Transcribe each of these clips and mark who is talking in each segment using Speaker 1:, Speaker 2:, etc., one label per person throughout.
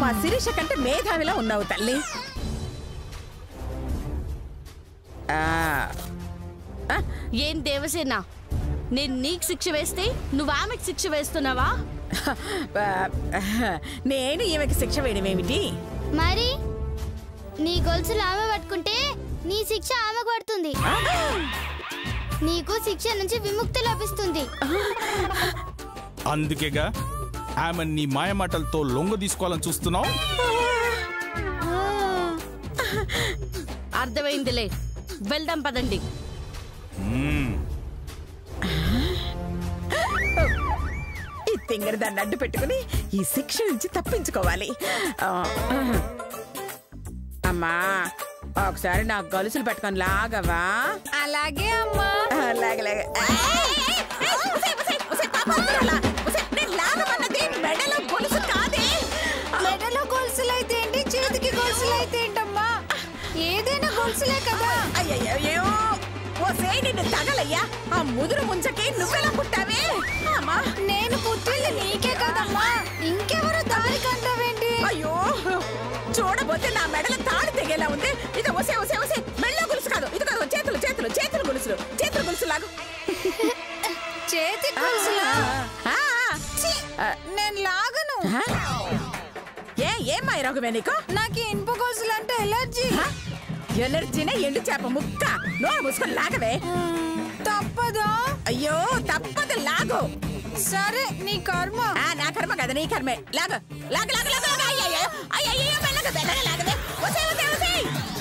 Speaker 1: మా శిరీష కంటే మేధావిలా ఉన్నావు తల్లి.
Speaker 2: ఏం దేవసేన, నేను నీకు శిక్ష వేస్తే నువ్వు ఆమెకు శిక్ష వేస్తున్నావా?
Speaker 1: నేను ఈమెకి శిక్ష వేయడమేమిటి?
Speaker 3: మరి నీ గొలుసులు ఆమె పట్టుకుంటే నీ శిక్ష ఆమెకు పడుతుంది. నీకు శిక్ష నుంచి విముక్తి లభిస్తుంది.
Speaker 4: అందుకేగా ఆమె నీ మాయమాటలతో లొంగ తీసుకోవాలని చూస్తున్నావు.
Speaker 2: అర్థమైందిలే, వెళ్దాం పదండి.
Speaker 1: ఈ తింగర దాన్ని అడ్డు పెట్టుకుని ఈ శిక్ష నుంచి తప్పించుకోవాలి. అమ్మా, ఒకసారి నాకు గొలుసులు పెట్టుకొని లాగవా?
Speaker 5: అలాగే అమ్మా.
Speaker 1: లాగలాగే. మెడలో గొలుసు కాదే.
Speaker 5: మెడలో గొలుసులైతే ఏంటి, చేతికి గొలుసులైతే ఏంటమ్మా? ఏదైనా గొలుసులే కదా.
Speaker 1: అయ్యయ్యో, ఓసే నిన్ను తగలయ్యా. ఆ ముదురు ముంచకి నువ్వెలా పుట్టావే? అమ్మా,
Speaker 5: నేను పుట్టింది నీకే కదమ్మా, ఇంకెవరు దారి కంటావేంటి?
Speaker 1: అయ్యో, చూడబోతే నా మెడల తాడు తెగేలా ఉంది. ఇది ఒసే ఒసే ఒసే, మెడలో గొలుసు కాదు, ఇది కాదు, చేతులు చేతులు చేతులు గొలుసులు, చేతులు గొలుసు లాగు.
Speaker 5: చేతి గొలుసులా? నేను లాగను.
Speaker 1: ఏం మాయరోగమే నీకు?
Speaker 5: నాకు ఇనుప గొలుసులు అంటే ఎలర్జీ.
Speaker 1: ఎలర్జీనే ఎండు చేప ముక్క. నోరు మూసుకొని లాగవే.
Speaker 5: తప్పదా?
Speaker 1: అయ్యో, తప్పదు, లాగు.
Speaker 5: సరే, నీ కర్మ.
Speaker 1: నా కర్మ కదా, నీ కర్మే. లాగు లాగు లాగు లాగు. అయ్యయ్యో అయ్యయ్యో, మెల్లగా మెల్లగా లాగవే. ఒసే ఒసే ఒసే.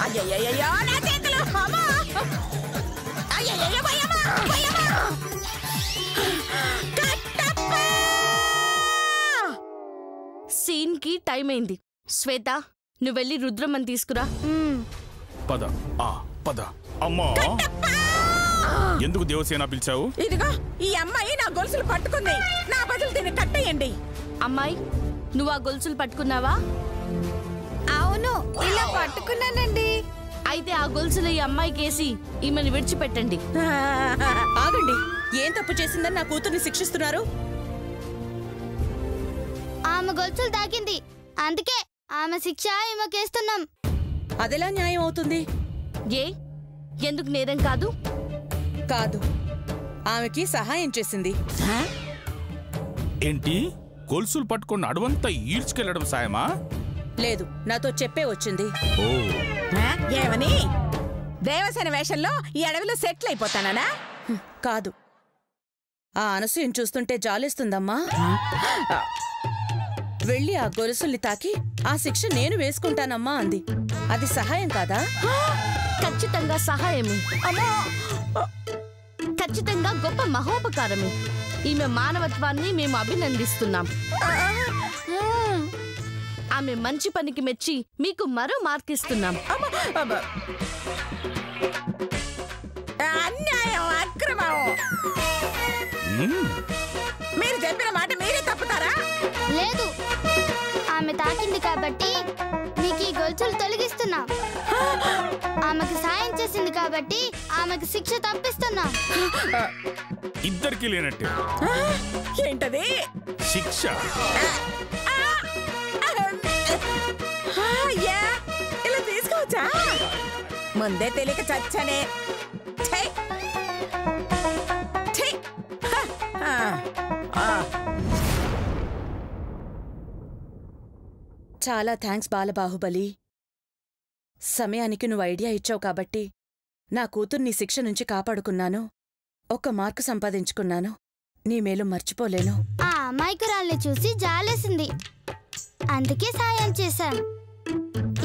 Speaker 1: అయ్యయ్యో, నా చేతులు. అమ్మా, అయ్యయ్యో, భయమా భయమా.
Speaker 2: సీన్ కి టైం అయింది. శ్వేత, నువ్వు వెళ్ళి రుద్రమ్మని తీసుకురా.
Speaker 4: పద పద. అమ్మా, ఎందుకు దేవసేన పిలిచావు?
Speaker 1: ఇదిగో, ఈ అమ్మాయి నా గొలుసులు పట్టుకుంది. నా బదులు దీన్ని కట్టేయండి.
Speaker 2: అమ్మాయి, నువ్వు ఆ గొలుసులు పట్టుకున్నావా?
Speaker 5: అవును, ఇలా పట్టుకున్నానండి.
Speaker 2: అయితే ఆ గొలుసులు ఈ అమ్మాయికేసి ఈమెను విడిచిపెట్టండి.
Speaker 6: ఆగండి, ఏం తప్పు చేసిందని నా కూతుర్ని శిక్షిస్తున్నారు?
Speaker 3: ఆమె గొలుసులు తాకింది, అందుకే ఆమె శిక్ష ఈమెకేస్తున్నాం.
Speaker 6: అదెలా న్యాయం అవుతుంది?
Speaker 2: ఏ, ఎందుకు నేరం కాదు?
Speaker 6: కాదు, ఆమెకి సహాయం చేసింది.
Speaker 4: ఏంటి, గొలుసులు పట్టుకుని అడవంతా ఈడ్చుకెళ్లడం సాయమా?
Speaker 6: లేదు, నాతో చెప్పే వచ్చింది.
Speaker 1: ఏమని? దేవసేన వేషంలో ఈ అడవిలో సెటిల్ అయిపోతానా?
Speaker 6: కాదు, ఆ అనసూయను చూస్తుంటే జాలేస్తుందమ్మా. వెళ్ళి ఆ గొలుసుల్ని తాకి ఆ శిక్ష నేను వేసుకుంటానమ్మా అంది. అది సహాయం కాదా?
Speaker 2: ఖచ్చితంగా సహాయమే. ఖచ్చితంగా గొప్ప మహోపకారమే. ఈమె మానవత్వాన్ని మేము అభినందిస్తున్నాం. ఆమె మంచి పనికి మెచ్చి మీకు మరో మార్కిస్తున్నాం.
Speaker 1: అన్యాయం, అక్రమం. మీరు చెప్పిన మాట మీరే తప్పుతారా?
Speaker 3: లేదు, ఆమె తాకింది కాబట్టి మీకు ఈ గొలుసులు తొలగిస్తున్నాం. ఆమెకు సాయం చేసింది కాబట్టి ఆమెకు శిక్ష తప్పిస్తున్నాం.
Speaker 4: ఇద్దరికి లేనట్టే.
Speaker 1: ఏంటది?
Speaker 4: శిక్ష.
Speaker 1: ఇలా తీసుకోవచ్చా? ముందే తెలియక చచ్చనే.
Speaker 6: చాలా థ్యాంక్స్ బాలబాహుబలి. సమయానికి నువ్వు ఐడియా ఇచ్చావు కాబట్టి నా కూతుర్ని శిక్ష నుంచి కాపాడుకున్నాను. 1 మార్కు సంపాదించుకున్నాను. నీ మేలు మర్చిపోలేను.
Speaker 3: ఆ అమాయకురాల్ని చూసి జాలేసింది, అందుకే సాయం చేశాం.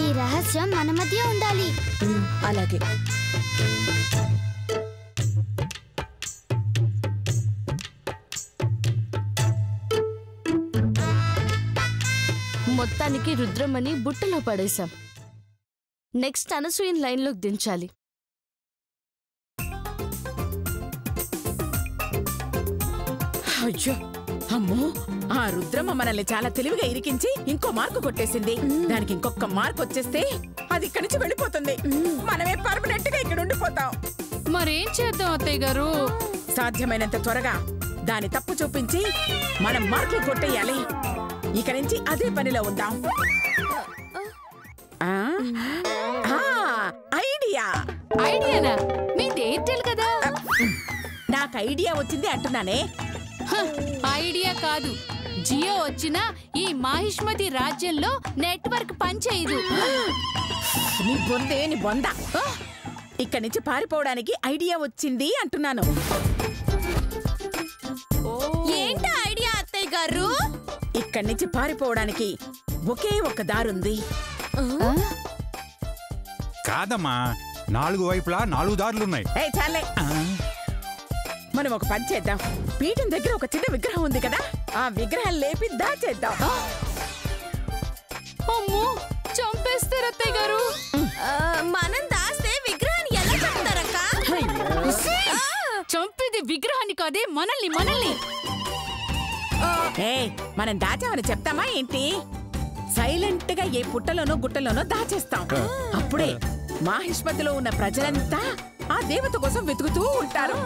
Speaker 3: ఈ రహస్యం మన మధ్య ఉండాలి.
Speaker 6: అలాగే.
Speaker 2: మొత్తానికి రుద్రమని బుట్టలో పడేశాం. నెక్స్ట్ అనసూయన్ లైన్లోకి దించాలి.
Speaker 1: అయ్యో, అమ్మో, ఆ రుద్రమ్మ మనల్ని చాలా తెలివిగా ఇరికించి ఇంకో మార్కు కొట్టేసింది. దానికి ఇంకొక మార్కు వచ్చేస్తే అది ఇక్కడి నుంచి వెళ్ళిపోతుంది. మనమే పర్మనెంట్ గా ఇక్కడ ఉండిపోతాం.
Speaker 5: మరేం చేద్దాం అత్తయ్య గారు?
Speaker 1: సాధ్యమైనంత త్వరగా దాని తప్పు చూపించి మనం మార్కులు కొట్టేయాలి. ఇక నుంచి అదే పనిలో ఉందాం.
Speaker 5: ఐడియానా? మీది ఎయిర్టెల్ కదా?
Speaker 1: నాకు ఐడియా వచ్చింది అంటున్నానే.
Speaker 5: ఐడియా కాదు, జియో వచ్చినా ఈ మాహిష్మతి రాజ్యంలో నెట్వర్క్ పనిచేయదు.
Speaker 1: నీ బొందే నీ బొంద. ఇక్కడి నుంచి పారిపోవడానికి ఐడియా వచ్చింది అంటున్నాను.
Speaker 2: ఏంటి ఐడియా అత్తయ్య గారు?
Speaker 1: ఇక్కడి నుంచి పారిపోవడానికి ఒకే ఒక దారుంది.
Speaker 7: కాదమ్మా, 4 వైపులా 4 దారులున్నాయి.
Speaker 1: చాలే, మనం ఒక పని చేద్దాం. పీఠం దగ్గర ఒక చిన్న విగ్రహం ఉంది కదా, ఆ విగ్రహం లేపి దాచేద్దాం.
Speaker 5: అమ్మో, చంపేస్తారు అత్తయ్య గారు.
Speaker 2: మనం దాస్తే విగ్రహాన్ని ఎలా చంపుతారక్క?
Speaker 5: చంపేది విగ్రహాన్ని కాదే, మనల్ని.
Speaker 1: మనం దాచామని చెప్తామా ఏంటి? సైలెంట్ గా ఏ పుట్టలోనో గుట్టలోనో దాచేస్తాం. అప్పుడే మాహిష్మతిలో ఉన్న ప్రజలంతా ఆ దేవత కోసం వెతుకుతూ ఉంటారు.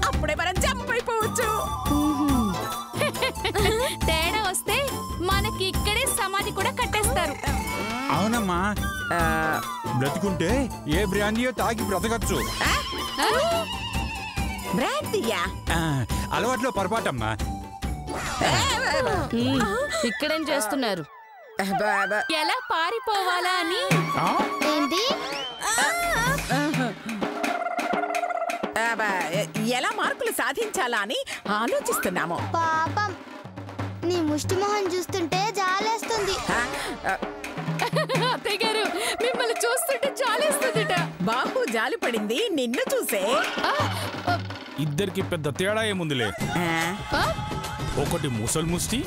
Speaker 1: అప్పుడే మనం జంప్ అయిపోవచ్చు.
Speaker 5: తేడా వస్తే మనకి ఇక్కడే సమాధి కూడా కట్టేస్తారు.
Speaker 7: అవునమ్మా, బ్రతుకుంటే ఏ బ్రాండియో తాగి బ్రతకచ్చు.
Speaker 1: బ్రాండియా?
Speaker 7: అలవాట్లో పొరపాటమ్మా.
Speaker 2: ఇక్కడేం చేస్తున్నారు?
Speaker 5: ఎలా పారిపోవాలా అని.
Speaker 3: ఏంటి?
Speaker 1: ఎలా మార్కులు సాధించాలా అని ఆలోచిస్తున్నాము.
Speaker 3: పాపం, నీ ముష్టి మొహం చూస్తుంటే జాలేస్తుంది.
Speaker 5: అత్తయ్య గారు, మిమ్మల్ని చూస్తుంటే జాలేస్తుందిట.
Speaker 1: బాహు జాలి పడింది నిన్ను చూసే.
Speaker 4: ఇద్దరికి పెద్ద తేడా ఏముందిలే. ఒకటి ముసల్ ముష్టి,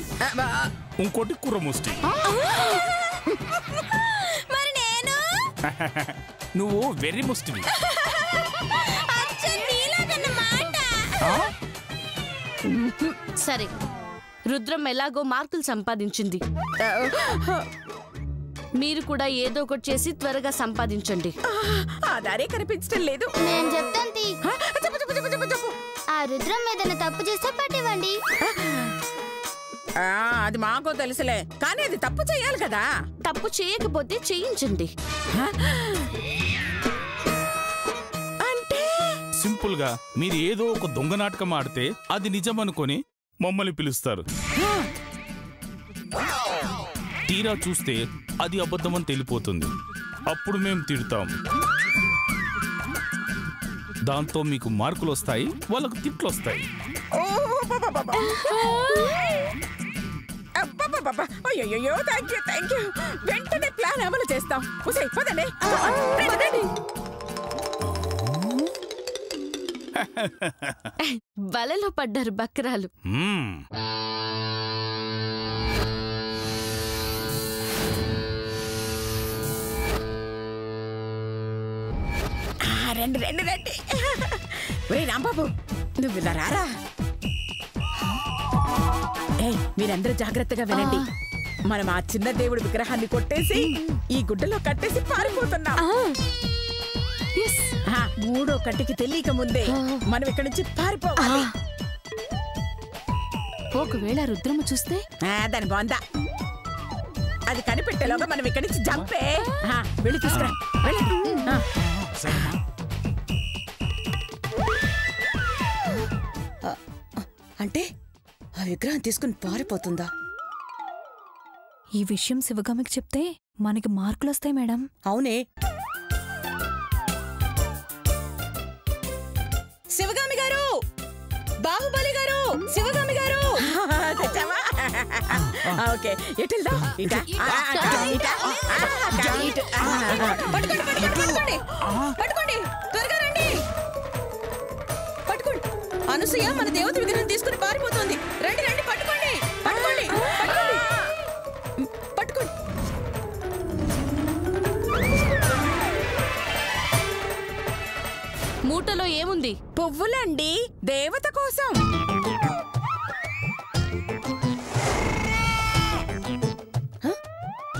Speaker 4: ఇంకోటి కుర్ర ముష్టి.
Speaker 2: మరి నేను?
Speaker 4: నువ్వు వెర్రి ముష్టివి.
Speaker 2: సరే, రుద్రం ఎలాగో మార్కులు సంపాదించింది. మీరు కూడా ఏదో ఒకటి చేసి త్వరగా సంపాదించండి.
Speaker 1: ఆధారే కనిపించడం లేదు.
Speaker 3: నేను చెప్తాను తీ.
Speaker 1: చెప్పు.
Speaker 3: ఆ రుద్రం ఏదైనా తప్పు చేస్తే పట్టివ్వండి.
Speaker 1: అది మాకో తెలుసులే, కానీ అది తప్పు చేయాలి కదా.
Speaker 2: తప్పు చేయకపోతే చేయించండి.
Speaker 1: అంటే
Speaker 4: సింపుల్ గా మీరు ఏదో ఒక దొంగ నాటకం ఆడితే అది నిజం అనుకొని మమ్మల్ని పిలుస్తారు. తీరా చూస్తే అది అబద్ధమని తెలిపోతుంది. అప్పుడు మేము తిడతాం. దాంతో మీకు మార్కులు వస్తాయి, వాళ్ళకు తిట్లు వస్తాయి.
Speaker 1: అయ్యో, థ్యాంక్ యూ. వెంటనే ప్లాన్ అమలు చేస్తాం. పదండి.
Speaker 2: వలలో పడ్డారు బక్రాలు.
Speaker 1: రండి. ఒరే రాంబాబు, నువ్వు ఇలా రారా. మీరందరూ జాగ్రత్తగా వినండి. మనం ఆ చిన్న దేవుడి విగ్రహాన్ని కొట్టేసి ఈ గుడ్డలో కట్టేసి పారిపోతున్నాం. మూడో కంటికి తెలియక ముందే మనం ఇక్కడి నుంచి పారిపోవాలి.
Speaker 5: ఒకవేళ రుద్రమ చూస్తే?
Speaker 1: దాని బాగుందా? అది కనిపెట్టేలోగా మనం ఇక్కడి నుంచి జంపే. వెళ్ళి తీసుకురా.
Speaker 6: అంటే ఆ విగ్రహం తీసుకుని పారిపోతుందా?
Speaker 5: ఈ విషయం శివగామికి చెప్తే మనకి మార్కులు వస్తాయి మేడం.
Speaker 6: అవునే. శివగామి గారు, బాహుబలి గారు, శివగామి గారు.
Speaker 1: ఓకే, ఎటు వెళ్దాం?
Speaker 6: పట్టుకోండి, త్వరగా రండి. పట్టుకోండి. అనసూయ మన దేవత విగ్రహం తీసుకుని పారిపోతుంది. రండి, పట్టుకోండి.
Speaker 2: మూటలో ఏముంది?
Speaker 1: పువ్వులండి, దేవత కోసం.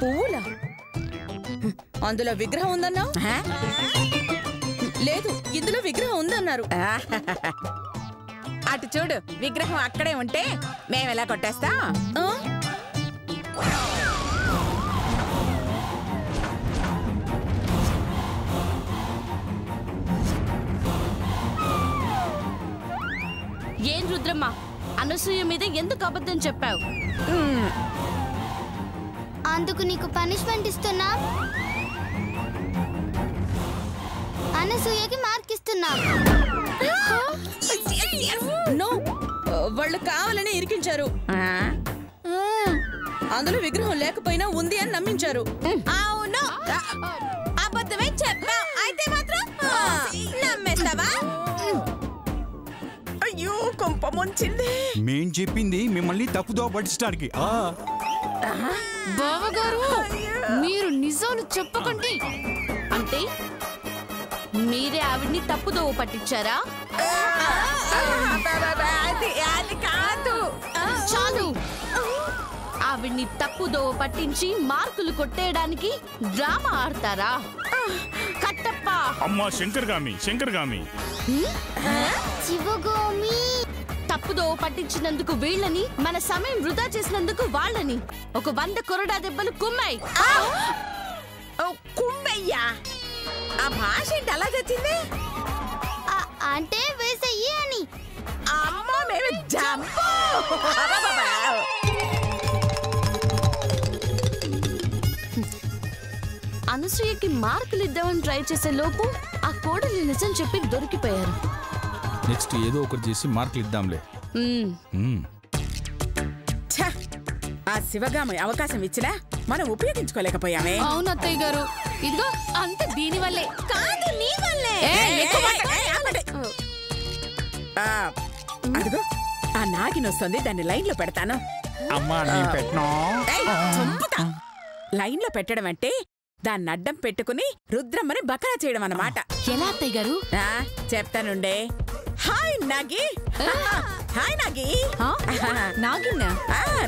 Speaker 6: పువ్వులా? అందులో విగ్రహం ఉందన్నావు? లేదు, ఇందులో విగ్రహం ఉందన్నారు.
Speaker 1: అటు చూడు, విగ్రహం అక్కడే ఉంటే మేమెలా కొట్టేస్తాం?
Speaker 2: ఏం రుద్రమ్మ, అనసూయ మీద ఎందుకు అబద్ధం చెప్పావు?
Speaker 3: అందుకు నీకు పనిష్మెంట్ ఇస్తున్నా, అనసూయకి మార్క్ ఇస్తున్నా.
Speaker 6: నో, వాళ్ళు కావాలని ఇరికించారు. అందులో విగ్రహం లేకపోయినా ఉంది అని నమ్మించారు.
Speaker 1: అవును, అబద్ధమే చెప్పావు. అయితే మాత్రం నమ్మేస్తావా? అయ్యో, కొంప ముంచింది.
Speaker 7: మేం చెప్పింది మిమ్మల్ని తప్పుదో పట్టించడానికి.
Speaker 2: బావగారు, మీరు నిజాలు చెప్పకండి. అంటే మీరే ఆవిడ్ని తప్పుదోవ పట్టించారా?
Speaker 1: అది కాదు.
Speaker 2: చాలు, ఆవిడ్ని తప్పుదోవ పట్టించి మార్కులు కొట్టేయడానికి డ్రామా ఆడతారా? కట్టప్ప!
Speaker 4: అమ్మా శంకర్గామి, శంకర్గామి,
Speaker 3: శివగామి,
Speaker 2: తప్పుదోవ పట్టించినందుకు వీళ్ళని, మన సమయం వృధా చేసినందుకు వాళ్ళని ఒక 100 కొరడా దెబ్బలు కుమ్మాయి.
Speaker 1: కుమ్మయ్యా, ఆ భాష ఏంటి అలా తెచ్చింది?
Speaker 3: అంటే వేసయ్యి అని.
Speaker 1: అమ్మో, మేము జంపు.
Speaker 2: అనసూయకి మార్కులు ఇద్దామని ట్రై చేసే లోపు ఆ కోడలి నిజం చెప్పి దొరికిపోయారు.
Speaker 4: నెక్స్ట్ ఏదో ఒకటి చేసి మార్కులు ఇద్దాంలే.
Speaker 1: ఛ, ఆ శివగామి అవకాశం ఇచ్చినా మనం ఉపయోగించుకోలేకపోయామే.
Speaker 2: అవును అత్తయ్య గారు, ఇదిగో అంత దీని వల్లే
Speaker 1: కాదు, నీ వల్లే. అదిగో ఆ నాగినొస్తుంది, దాన్ని లైన్ లో పెడతాను.
Speaker 7: అమ్మా నేను పెట్టను.
Speaker 1: లైన్ లో పెట్టడం అంటే దాన్ని అడ్డం పెట్టుకుని రుద్రమ్మని బకరా చేయడం అన్నమాట.
Speaker 2: ఎలా అత్తయ్య గారు?
Speaker 1: చెప్తానుండే. హాయ్ నాగి. హాయ్ నాగి.
Speaker 5: నాగిన్నా?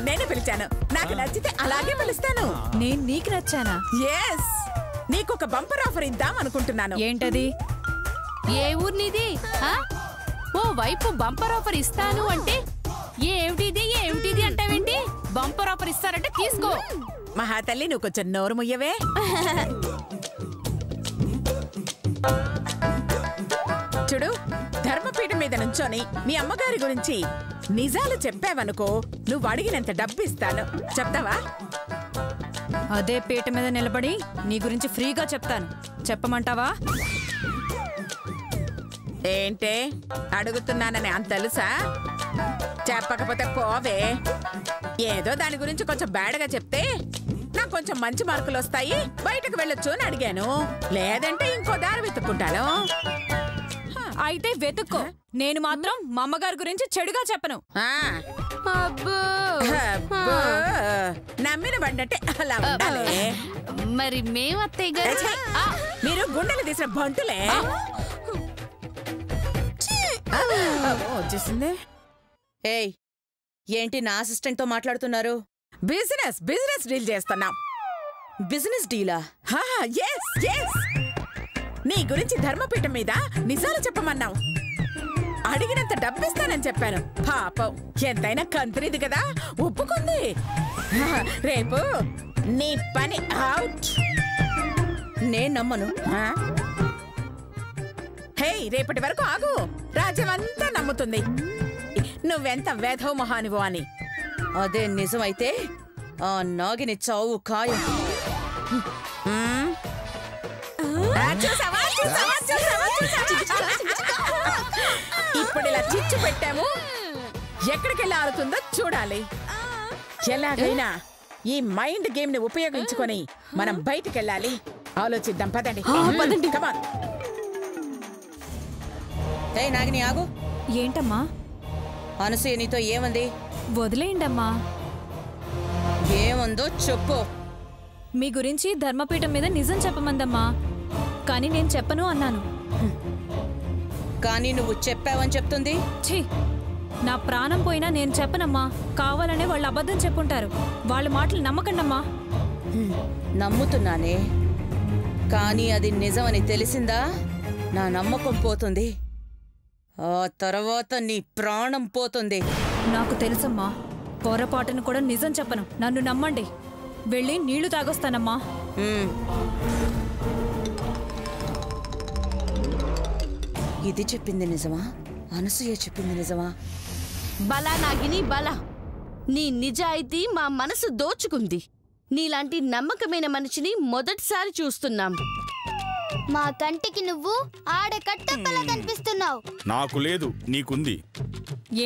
Speaker 1: నేనే పిలిచాను. నాకు నచ్చితే అలాగే పిలుస్తాను.
Speaker 5: నేను నీకు నచ్చానా?
Speaker 1: ఎస్, నీకు ఒక బంపర్ ఆఫర్ ఇద్దాం అనుకుంటున్నాను.
Speaker 5: ఏంటది?
Speaker 2: ఏ ఊరినిది? ఓ వైపు బంపర్ ఆఫర్ ఇస్తాను అంటే ఏమిటిది అంటావేంటి? బంపర్ ఆఫర్ ఇస్తారంటే తీసుకో.
Speaker 1: మహాతల్లి, నువ్వు కొంచెం నోరు ముయ్యవే. చూడు, ధర్మపీఠం మీద నుంచొని మీ అమ్మగారి గురించి నిజాలు చెప్పావనుకో, నువ్వు అడిగినంత డబ్బు ఇస్తాను. చెప్తావా?
Speaker 5: అదే పీట మీద నిలబడి నీ గురించి ఫ్రీగా చెప్తాను. చెప్పమంటావా?
Speaker 1: ఏంటే అడుగుతున్నానని అంత తెలుసా? చెప్పకపోతే పోవే. ఏదో దాని గురించి కొంచెం బ్యాడ్గా చెప్తే నాకు కొంచెం మంచి మార్కులు వస్తాయి, బయటకు వెళ్ళొచ్చు అని అడిగాను. లేదంటే ఇంకో దారి వెతుక్కుంటాను.
Speaker 5: అయితే వెతుక్కో. నేను మాత్రం మా అమ్మగారి గురించి చెడుగా చెప్పను.
Speaker 2: అబ్బో,
Speaker 1: నమ్మిన బండంటే అలా ఉండాలి.
Speaker 2: మరి మేము అత్తయ్య గారు
Speaker 1: మీరు గుండెలు తీసిన బంటులే. వచ్చేసింది.
Speaker 6: ఏయ్, ఏంటి నా అసిస్టెంట్ తో మాట్లాడుతున్నారు?
Speaker 1: బిజినెస్ డీల్ చేస్తున్నాం.
Speaker 6: బిజినెస్ డీలా?
Speaker 1: నీ గురించి ధర్మపీఠం మీద నిజాలు చెప్పమన్నావు. అడిగినంత డబ్బిస్తానని చెప్పాను. పాపం, ఎంతైనా కంత్రిది కదా, ఒప్పుకుంది. రేపు నీ పని అవుట్.
Speaker 6: నేను నమ్మను.
Speaker 1: హే, రేపటి వరకు ఆగు. రాజ్యం అంతా నమ్ముతుంది నువ్వెంత వేధవ మహానివో అని.
Speaker 6: అదే నిజమైతే ఆ నాగిని చావు ఖాయం.
Speaker 1: ఇప్పుడు ఇలా చిచ్చు పెట్టాము, ఎక్కడికెళ్ళి ఆడుతుందో చూడాలి. ఎలాగైనా ఈ మైండ్ గేమ్ ని ఉపయోగించుకొని మనం బయటికెళ్ళాలి. ఆలోచిద్దాం, పదండి. కమాన్.
Speaker 6: ఏయ్ నాగిని, ఆగు.
Speaker 5: ఏంటమ్మా?
Speaker 6: అనసూయ నీతో ఏమంది?
Speaker 5: వదిలేయండమ్మా.
Speaker 6: ఏముందో చెప్పు.
Speaker 5: మీ గురించి ధర్మపీఠం మీద నిజం చెప్పమందమ్మా, కానీ నేను చెప్పను అన్నాను.
Speaker 6: కానీ నువ్వు చెప్పావని చెప్తుంది.
Speaker 5: ఛీ, నా ప్రాణం పోయినా నేను చెప్పనమ్మా. కావాలనే వాళ్ళు అబద్ధం చెప్పుంటారు. వాళ్ళ మాటలు నమ్మకండమ్మా.
Speaker 6: నమ్ముతున్నానే, కానీ అది నిజమని తెలిసిందా నా నమ్మకం పోతుంది. ఆ తర్వాత నీ ప్రాణం పోతుంది.
Speaker 5: నాకు తెలుసమ్మా, పొరపాటును కూడా నిజం చెప్పను, నన్ను నమ్మండి. వెళ్ళి నీళ్లు తాగొస్తానమ్మా.
Speaker 6: ఇది చెప్పింది నిజమా? అనసూయ చెప్పింది నిజమా?
Speaker 8: బలా నాగిని బలా, నీ నిజాయితీ మా మనసు దోచుకుంది. నీలాంటి నమ్మకమైన మనిషిని మొదటిసారి చూస్తున్నాం.
Speaker 3: మా కంటికి నువ్వు ఆడ కట్టప్పలా కనిపిస్తున్నావు.
Speaker 4: నాకు లేదు, నీకుంది.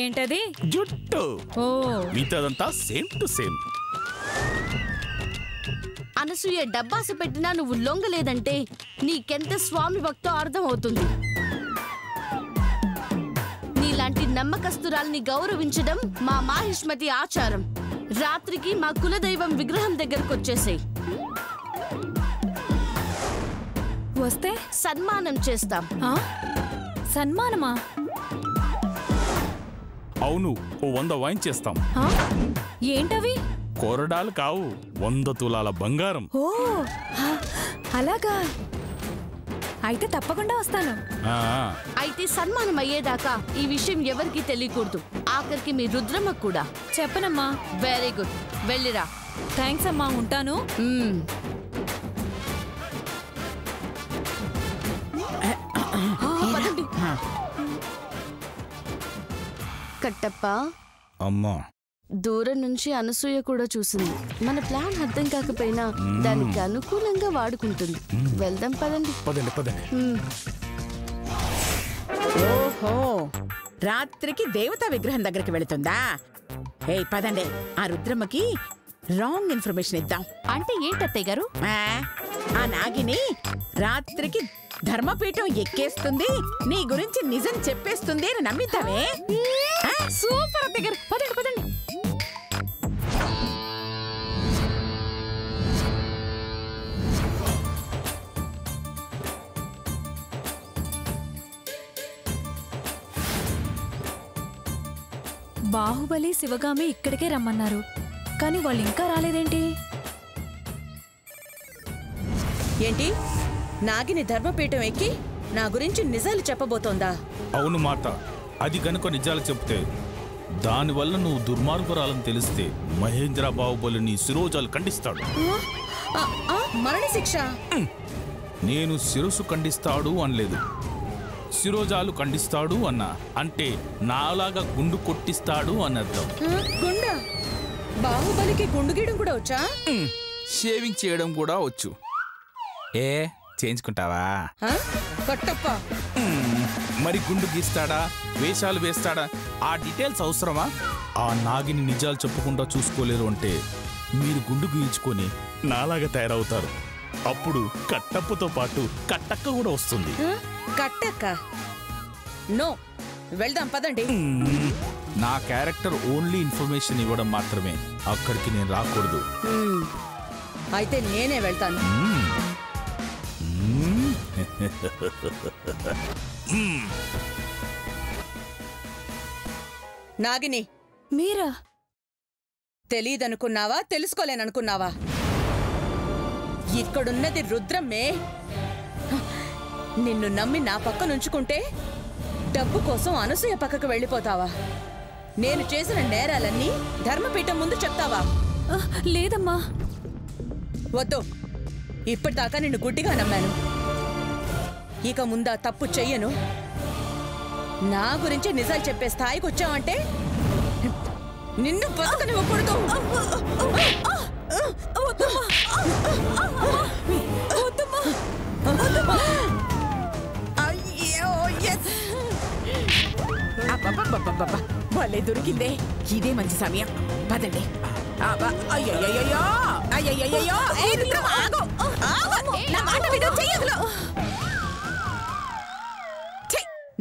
Speaker 5: ఏంటది?
Speaker 4: జుట్టు.
Speaker 5: ఓ,
Speaker 4: మిగతాదంతా సేమ్ టు సేమ్.
Speaker 8: అనసూయ డబ్బాస పెట్టినా నువ్వు లొంగలేదంటే నీకెంత స్వామి భక్తో అర్థమవుతుంది. నీలాంటి నమ్మకస్తురాల్ని గౌరవించడం మా మాహిష్మతి ఆచారం. రాత్రికి మా కులదైవం విగ్రహం దగ్గరకొచ్చేసేయ్.
Speaker 5: వస్తే
Speaker 8: సన్మానం చేస్తాం.
Speaker 5: సన్మానమా?
Speaker 4: అవును, ఓ 100 వైన్ చేస్తాం.
Speaker 5: ఏంటవి?
Speaker 4: కొరడాలు కావు, 100 తులాల బంగారం.
Speaker 5: ఓ, అలాగా? అయితే తప్పకుండా వస్తాను.
Speaker 8: అయితే సన్మానం అయ్యేదాకా ఈ విషయం ఎవరికి తెలియకూడదు. ఆఖరికి మీ రుద్రమ్మ కూడా
Speaker 5: చెప్పనమ్మా.
Speaker 8: వెరీ గుడ్, వెళ్ళిరా.
Speaker 5: థ్యాంక్స్ అమ్మా, ఉంటాను.
Speaker 3: కట్టప్ప
Speaker 4: అమ్మా,
Speaker 8: దూరం నుంచి అనసూయ కూడా చూసింది. మన ప్లాన్ అర్థం కాకపోయినా దానికి అనుకూలంగా వాడుకుంటుంది. వెళ్దాం పదండి.
Speaker 1: ఓహో, రాత్రికి దేవతా విగ్రహం దగ్గరికి వెళుతుందా? ఏయ్ పదండి, ఆ రుద్రమ్మకి రాంగ్ ఇన్ఫర్మేషన్ ఇద్దాం.
Speaker 2: అంటే ఏంటత్తయ్య గారు?
Speaker 1: ఆ నాగిని రాత్రికి ధర్మపీఠం ఎక్కేస్తుంది, నీ గురించి నిజం చెప్పేస్తుంది అని నమ్మిద్దామే.
Speaker 2: సూపర్ అత్తయ్య గారు, పదండి పదండి.
Speaker 5: బాహుబలి శివగామి ఇక్కడికే రమ్మన్నారు, కానీ వాళ్ళు ఇంకా రాలేదేంటి?
Speaker 6: ఏంటి, నాగిని ధర్మపీఠం ఎక్కి నా గురించి నిజాలు చెప్పబోతోందా?
Speaker 4: అవును మాత, అది కనుక నిజాలు చెప్తే దానివల్ల నువ్వు దుర్మార్గురాలని తెలిస్తే మహేంద్ర బాహుబలిని శిరోజాలు ఖండిస్తాడు.
Speaker 6: మరణ శిక్ష?
Speaker 4: నేను శిరస్సు ఖండిస్తాడు అనలేదు, శిరోజాలు ఖండిస్తాడు అన్నా. అంటే నాలాగా గుండు కొట్టిస్తాడు అని అర్థం.
Speaker 6: గుండా? బాహుబలికి గుండు గీయడం కూడా వచ్చా?
Speaker 4: షేవింగ్ చేయడం కూడా వచ్చు. ఏ చేయించుకుంటావా?
Speaker 6: కట్టప్ప
Speaker 4: మరి గుండు గీస్తాడా, వేషాలు వేస్తాడా, ఆ డీటెయిల్స్ అవసరమా? ఆ నాగిని నిజాలు చెప్పకుండా చూసుకోలేరు అంటే మీరు గుండు గీయించుకొని నాలాగా తయారవుతారు. అప్పుడు కట్టప్పతో పాటు కట్టక్క కూడా వస్తుంది.
Speaker 6: కట్టక్క? నో, వెళ్దాం పదండి.
Speaker 4: నా క్యారెక్టర్ ఓన్లీ ఇన్ఫర్మేషన్ ఇవ్వడం మాత్రమే, అక్కడికి నేను రాకూడదు.
Speaker 6: అయితే నేనే వెళ్తాను. నాగిని,
Speaker 5: మీరా?
Speaker 6: తెలీదనుకున్నావా, తెలుసుకోలేననుకున్నావా? ఇక్కడున్నది రుద్రమ్మే. నిన్ను నమ్మి నా పక్కనుంచుకుంటే డబ్బు కోసం అనసూయ పక్కకు వెళ్ళిపోతావా? నేను చేసిన నేరాలన్నీ ధర్మపీఠం ముందు చెప్తావా?
Speaker 5: లేదమ్మా.
Speaker 6: వద్దు, ఇప్పటిదాకా నిన్ను గుడ్డిగా నమ్మాను. ఇక ముందా తప్పు చెయ్యను. నా గురించి నిజాలు చెప్పే స్థాయికి వచ్చావంటే నిన్ను బతకనివ్వకూడదు.
Speaker 1: వాళ్ళే దొరికిందే, ఇదే మంచి సమయం. పదండి. అయ్యయ్యో, అయ్యయ్యో,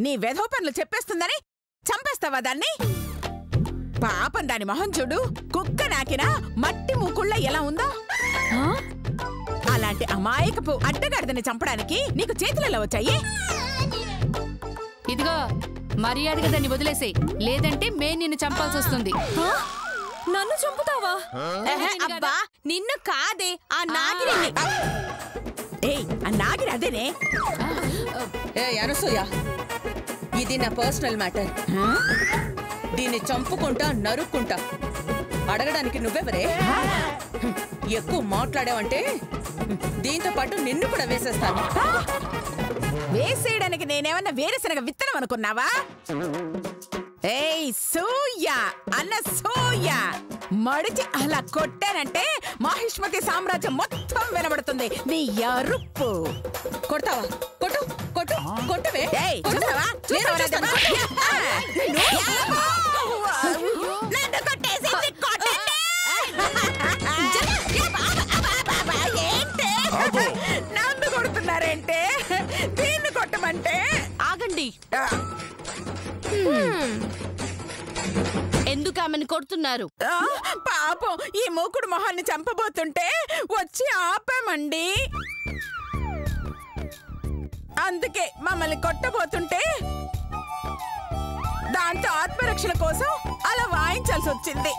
Speaker 1: నీ వెధవ పనులు చెప్పేస్తుందని చంపేస్తావా దాన్ని? పాపం దాని మొహం చూడు, కుక్క నాకినా మట్టి మూకుళ్ళ ఎలా ఉందో. అలాంటి అమాయకపు అడ్డగాడిదని చంపడానికి నీకు చేతులు ఎలా వచ్చాయి?
Speaker 2: ఇదిగో మర్యాదగా దాన్ని వదిలేసేయ్, లేదంటే మేము నిన్ను చంపాల్సి వస్తుంది.
Speaker 5: నన్ను చంపుతావా?
Speaker 8: అబ్బా, నిన్ను కాదే, ఆ నాగిని.
Speaker 1: ఏయ్, ఆ నాగిని అదేనే.
Speaker 6: ఏ అనసూయ, ఇది నా పర్సనల్ మ్యాటర్. దీన్ని చంపుకుంటా, నరుక్కుంటా అడగడానికి నువ్వెవరే? ఎక్కువ మాట్లాడావంటే దీంతో పాటు నిన్ను కూడా వేసేస్తాను.
Speaker 1: వేసేయడానికి నేనేమన్నా వేరుశనగ విత్తనం అనుకున్నావా? ఏయ్ సూయ అన్న సూయ, మడిచి అలా కొట్టానంటే మహిష్మతి సామ్రాజ్యం మొత్తం వినబడుతుంది. నీ అరుపు.
Speaker 6: కొడతావా? కొట్టు కొట్టు కొట్టవే.
Speaker 1: చూసావా? నన్ను కొట్టేసింది. కొట్టండి. ఏంటి నన్ను కొడుతున్నారేంటే? దీన్ని కొట్టమంటే
Speaker 8: ఆగండి. ఎందుకు ఆమెను కొడుతున్నారు?
Speaker 1: పాపం ఈ మూకుడు మొహాన్ని చంపబోతుంటే వచ్చి ఆపామండి. అందుకే మమ్మల్ని కొట్టబోతుంటే దాంతో ఆత్మరక్షణ కోసం అలా వాయించాల్సి వచ్చింది.